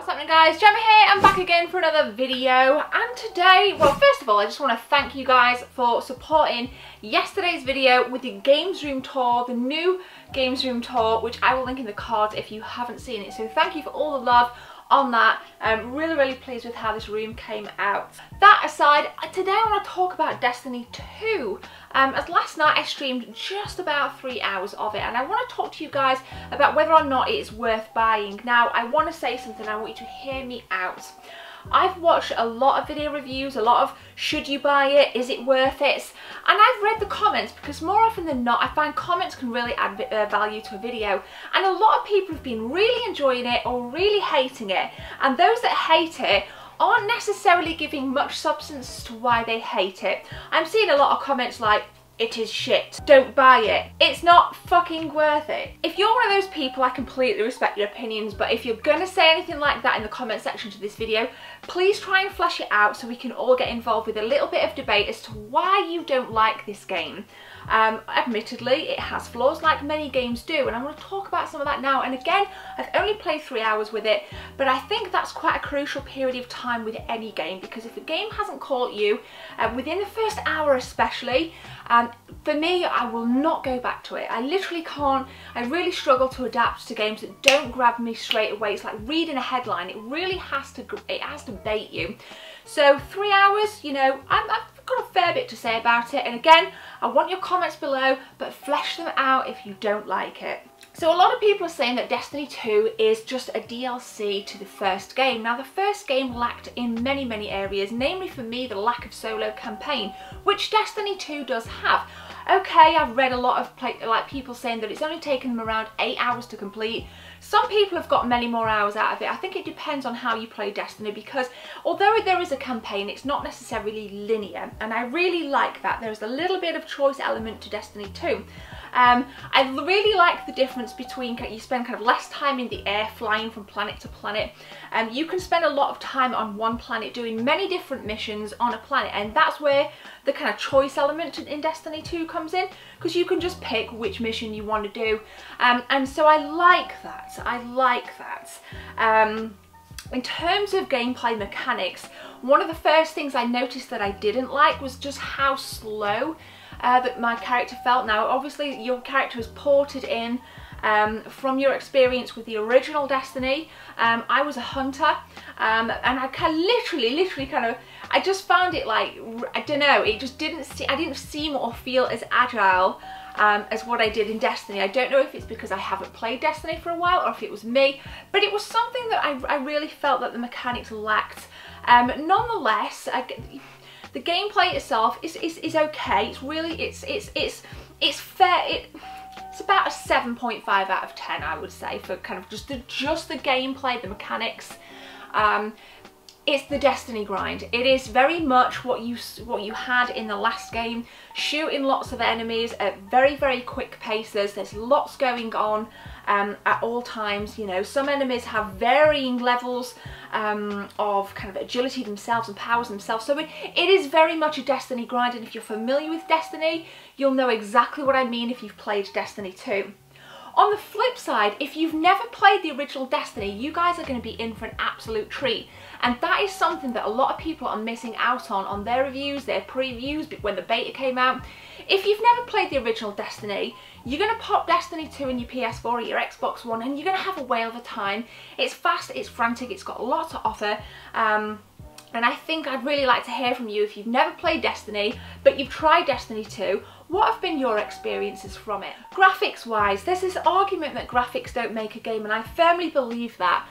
What's happening, guys? Gemma here. I'm back again for another video, and today, well, first of all, I just want to thank you guys for supporting yesterday's video with the Games Room tour, the new Games Room tour, which I will link in the cards if you haven't seen it. So thank you for all the love on that. I'm really pleased with how this room came out. That aside, today I want to talk about Destiny 2. As last night I streamed just about 3 hours of it, and I want to talk to you guys about whether or not it is worth buying. Now, I want to say something, I want you to hear me out. I've watched a lot of video reviews, a lot of should you buy it, is it worth it, and I've read the comments because more often than not I find comments can really add value to a video, and a lot of people have been really enjoying it or really hating it, and those that hate it aren't necessarily giving much substance to why they hate it. I'm seeing a lot of comments like, it is shit, don't buy it, it's not fucking worth it. If you're one of those people, I completely respect your opinions, but if you're gonna say anything like that in the comment section to this video, please try and flesh it out so we can all get involved with a little bit of debate as to why you don't like this game. Admittedly, it has flaws like many games do, and I want to talk about some of that now. And again, I've only played 3 hours with it, but I think that's quite a crucial period of time with any game, because if a game hasn't caught you within the first hour especially, for me, I will not go back to it. I literally can't. I really struggle to adapt to games that don't grab me straight away. It's like reading a headline. It really has to bait you. So 3 hours, you know, I've got a fair bit to say about it, and again, I want your comments below, but flesh them out if you don't like it. So a lot of people are saying that Destiny 2 is just a DLC to the first game. Now, the first game lacked in many areas, namely for me the lack of solo campaign, which Destiny 2 does have. Okay, I've read a lot of people saying that it's only taken them around 8 hours to complete. Some people have got many more hours out of it. I think it depends on how you play Destiny, because although there is a campaign, it's not necessarily linear, and I really like that. There's a little bit of choice element to Destiny 2. I really like the difference between you spend kind of less time in the air flying from planet to planet, and you can spend a lot of time on one planet doing many different missions on a planet, and that's where the kind of choice element in Destiny 2 comes in, because you can just pick which mission you want to do, and so I like that. I like that. In terms of gameplay mechanics, one of the first things I noticed that I didn't like was just how slow that my character felt. Now, obviously your character is ported in from your experience with the original Destiny. I was a hunter, and I literally kind of, I just found it like, I don't know, it just I didn't seem or feel as agile as what I did in Destiny. I don't know if it's because I haven't played Destiny for a while or if it was me, but it was something that I really felt that the mechanics lacked. Nonetheless, the gameplay itself is okay. It's really, it's fair. It's about a 7.5 out of 10, I would say, for kind of just the gameplay, the mechanics. It's the Destiny grind. It is very much what you had in the last game, shooting lots of enemies at very quick paces. There's lots going on at all times. You know, some enemies have varying levels of kind of agility themselves and powers themselves. So it is very much a Destiny grind, and if you're familiar with Destiny, you'll know exactly what I mean if you've played Destiny 2. On the flip side, if you've never played the original Destiny, you guys are going to be in for an absolute treat. And that is something that a lot of people are missing out on their reviews, their previews, when the beta came out. If you've never played the original Destiny, you're going to pop Destiny 2 in your PS4 or your Xbox One, and you're going to have a whale of a time. It's fast, it's frantic, it's got a lot to offer. And I think I'd really like to hear from you if you've never played Destiny, but you've tried Destiny 2. What have been your experiences from it? Graphics wise, there's this argument that graphics don't make a game, and I firmly believe that.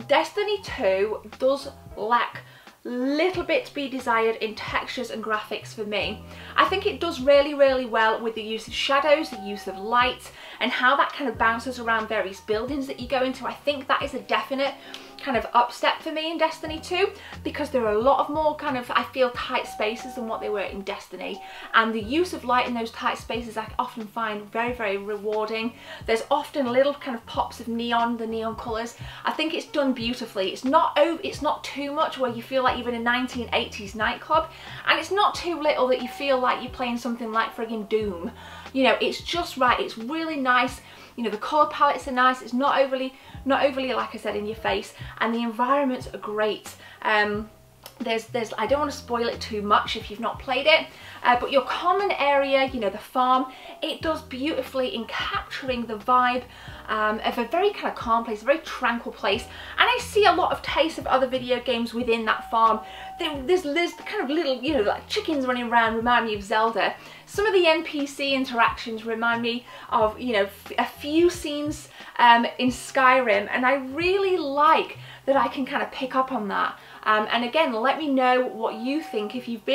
Destiny 2 does lack little bit to be desired in textures and graphics for me. I think it does really well with the use of shadows, the use of light, and how that kind of bounces around various buildings that you go into. I think that is a definite kind of upstep for me in Destiny 2, because there are a lot of more kind of, I feel, tight spaces than what they were in Destiny, and the use of light in those tight spaces I often find very rewarding. There's often little kind of pops of neon, the neon colours. I think it's done beautifully. It's not too much where you feel like you're in a 1980s nightclub, and it's not too little that you feel like you're playing something like friggin' Doom. You know, it's just right. It's really nice. You know, the colour palettes are nice. It's not overly not overly, like I said, in your face, and the environments are great. I don't want to spoil it too much if you've not played it, but your common area, you know, the farm, it does beautifully in capturing the vibe of a very kind of calm place, a very tranquil place. And I see a lot of tastes of other video games within that farm. There's kind of little, you know, like chickens running around remind me of Zelda. Some of the NPC interactions remind me of, you know, a few scenes in Skyrim, and I really like that I can kind of pick up on that. And again, let me know what you think. If you've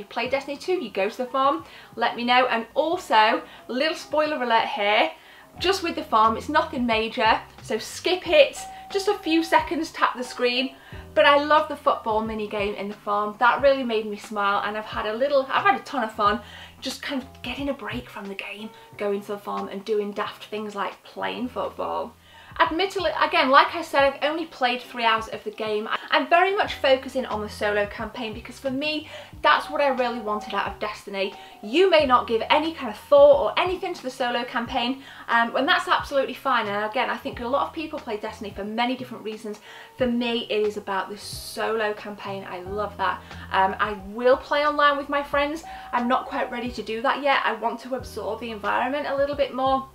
played Destiny 2, you go to the farm, let me know. And also, little spoiler alert here, just with the farm, it's nothing major, so skip it, just a few seconds, tap the screen. But I love the football mini game in the farm. That really made me smile, and I've had a ton of fun just kind of getting a break from the game, going to the farm and doing daft things like playing football. Admittedly, again, like I said, I've only played 3 hours of the game. I'm very much focusing on the solo campaign because for me, that's what I really wanted out of Destiny. You may not give any kind of thought or anything to the solo campaign, and that's absolutely fine. And again, I think a lot of people play Destiny for many different reasons. For me, it is about the solo campaign. I love that. I will play online with my friends. I'm not quite ready to do that yet. I want to absorb the environment a little bit more,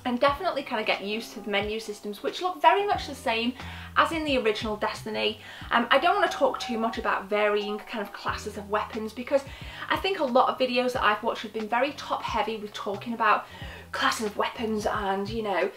and definitely kind of get used to the menu systems, which look very much the same as in the original Destiny. I don't want to talk too much about varying kind of classes of weapons, because I think a lot of videos that I've watched have been very top heavy with talking about classes of weapons and, you know,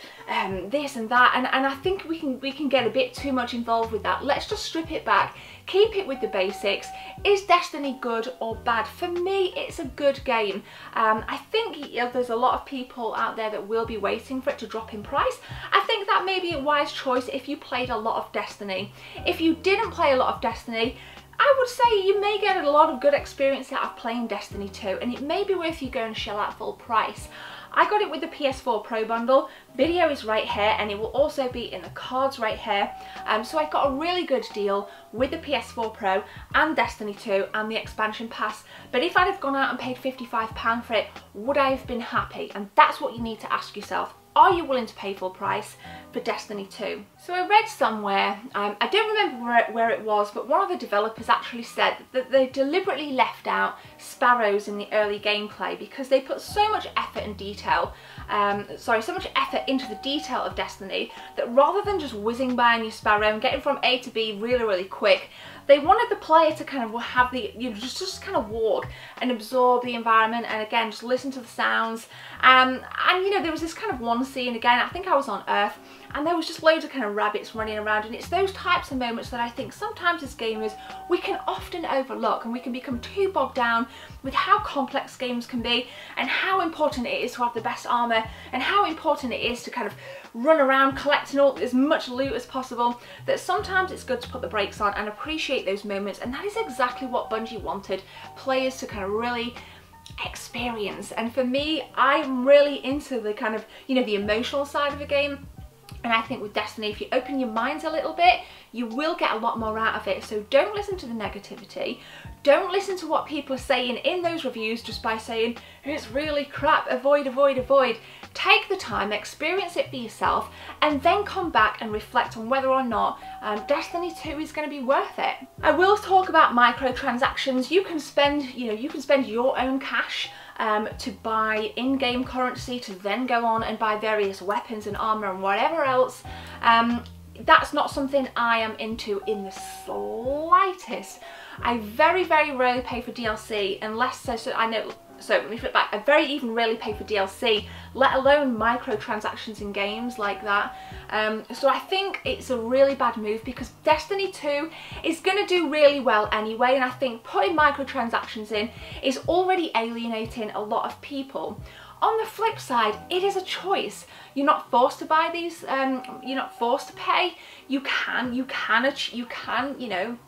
this and that, and I think we can get a bit too much involved with that. Let's just strip it back, keep it with the basics. Is Destiny good or bad? For me, it's a good game. I think, you know, there's a lot of people out there that will be waiting for it to drop in price. I think that may be a wise choice if you played a lot of Destiny. If you didn't play a lot of Destiny, I would say you may get a lot of good experience out of playing Destiny 2, and it may be worth you going to shell out full price. I got it with the PS4 Pro bundle. Video is right here, and it will also be in the cards right here. So I got a really good deal with the PS4 Pro and Destiny 2 and the expansion pass. But if I'd have gone out and paid £55 for it, would I have been happy? And that's what you need to ask yourself. Are you willing to pay full price for Destiny 2? So I read somewhere, I don't remember where it was, but one of the developers actually said that they deliberately left out sparrows in the early gameplay because they put so much effort and detail, so much effort into the detail of Destiny, that rather than just whizzing by on your sparrow and getting from A to B really, really quick, they wanted the player to kind of have the, you know, just kind of walk and absorb the environment, and again, just listen to the sounds. And you know, there was this kind of one scene, again, I think I was on Earth, and there was just loads of kind of rabbits running around, and it's those types of moments that I think sometimes as gamers we can often overlook, and we can become too bogged down with how complex games can be and how important it is to have the best armor and how important it is to kind of run around collecting all as much loot as possible, that sometimes it's good to put the brakes on and appreciate those moments. And that is exactly what Bungie wanted players to kind of really experience. And for me, I'm really into the kind of, you know, the emotional side of a game. And I think with Destiny, if you open your minds a little bit, you will get a lot more out of it. So don't listen to the negativity. Don't listen to what people are saying in those reviews just by saying, it's really crap, avoid, avoid, avoid. Take the time, experience it for yourself, and then come back and reflect on whether or not Destiny 2 is going to be worth it. I will talk about microtransactions. You can spend, you know, you can spend your own cash to buy in-game currency to then go on and buy various weapons and armor and whatever else. That's not something I am into in the slightest. I very, very rarely pay for DLC unless, so let me flip back, I very even rarely pay for DLC, let alone microtransactions in games like that. So I think it's a really bad move because Destiny 2 is going to do really well anyway, and I think putting microtransactions in is already alienating a lot of people. On the flip side, it is a choice. You're not forced to buy these, you're not forced to pay. You can, you know,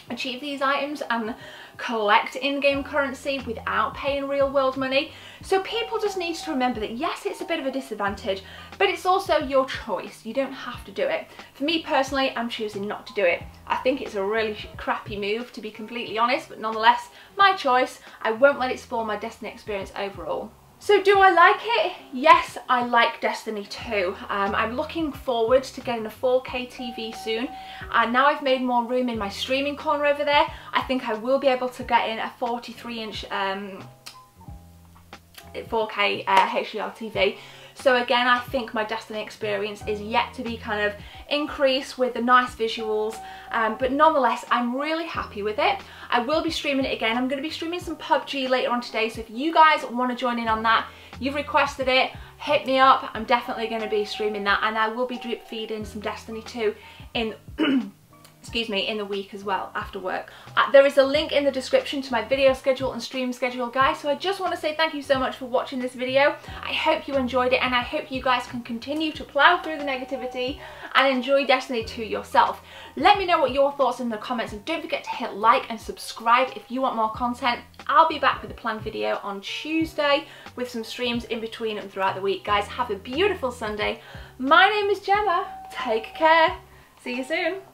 achieve these items and collect in-game currency without paying real world money. So people just need to remember that yes, it's a bit of a disadvantage, but it's also your choice. You don't have to do it. For me personally, I'm choosing not to do it. I think it's a really crappy move, to be completely honest, but nonetheless, my choice. I won't let it spoil my Destiny experience overall. So do I like it? Yes, I like Destiny 2. I'm looking forward to getting a 4K TV soon. And now I've made more room in my streaming corner over there, I think I will be able to get in a 43-inch 4K HDR TV. So again, I think my Destiny experience is yet to be kind of increased with the nice visuals, but nonetheless, I'm really happy with it. I will be streaming it again. I'm going to be streaming some PUBG later on today, so if you guys want to join in on that, you've requested it, hit me up. I'm definitely going to be streaming that, and I will be drip feeding some Destiny 2 in excuse me, in the week as well after work. There is a link in the description to my video schedule and stream schedule, guys, so I just want to say thank you so much for watching this video. I hope you enjoyed it, and I hope you guys can continue to plow through the negativity and enjoy Destiny 2 yourself. Let me know what your thoughts in the comments, and don't forget to hit like and subscribe if you want more content. I'll be back with a planned video on Tuesday with some streams in between and throughout the week. Guys, have a beautiful Sunday. My name is Gemma. Take care. See you soon.